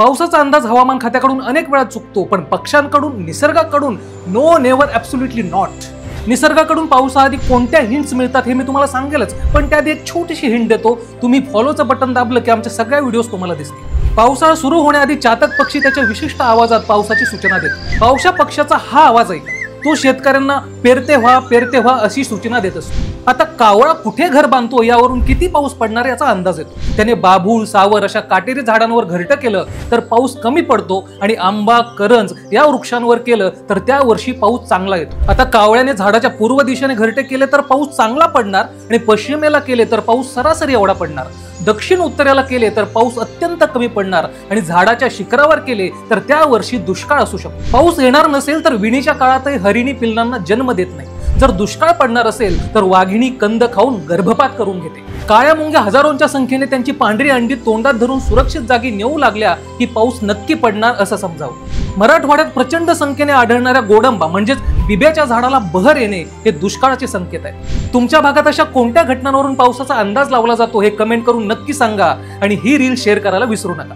पावसाचा अंदाज हवामान खात्याकडून अनेक वेळा चुकतो, पण पक्ष्यांकडून, निसर्गाकडून नो नेव्हर ॲब्सोल्युटली नॉट. निसर्गाकडून पावसाआधी कोणत्या हिंट्स मिळतात हे मी तुम्हाला सांगेलच, पण त्याआधी एक छोटीशी हिंट देतो. तुम्ही फॉलोचं बटन दाबलं की आमच्या सगळ्या व्हिडिओज तुम्हाला दिसतील. पावसाळा सुरू होण्याआधी चातक पक्षी त्याच्या विशिष्ट आवाजात पावसाची सूचना देतो. पावसा पक्षाचा हा आवाज ऐका, तो शेतकऱ्यांना पेरते व्हा अशी सूचना देत असतो. आता कावळा कुठे घर बांधतो यावरून किती पाऊस पडणार याचा अंदाज येतो. त्याने बाभूळ, सावर अशा काटेरी झाडांवर घरटं केलं तर पाऊस कमी पडतो, आणि आंबा, करंज या वृक्षांवर केलं तर त्या वर्षी पाऊस चांगला येतो. आता कावळ्याने झाडाच्या पूर्व दिशेने घरटे केले तर पाऊस चांगला पडणार, आणि पश्चिमेला केले तर पाऊस सरासरी एवढा पडणार. दक्षिण उत्तरेला केले तर पाऊस अत्यंत कमी पडणार, आणि झाडाच्या शिखरावर केले तर त्या वर्षी दुष्काळ असू शकतो. पाऊस येणार नसेल तर विणीच्या काळातही हरिणी पिल्लांना जन्म देत नाही. जर दुष्काळ पडणार असेल तर वाघिणी कंद खाऊन गर्भपात करून घेते. काळ्या मुंग्या हजारोंच्या संख्येने त्यांची पांढरी अंडी तोंडात धरून सुरक्षित जागी नेऊ लागल्या की पाऊस नक्की पडणार असं समजावं. मराठवाड्यात प्रचंड संख्येने आढळणाऱ्या गोडंबा म्हणजेच बिब्याच्या झाडाला बहर येणे हे दुष्काळाचे संकेत आहे. तुमच्या भागात अशा कोणत्या घटनांवरून पावसाचा अंदाज लावला जातो हे कमेंट करून नक्की सांगा, आणि ही रील शेअर करायला विसरू नका.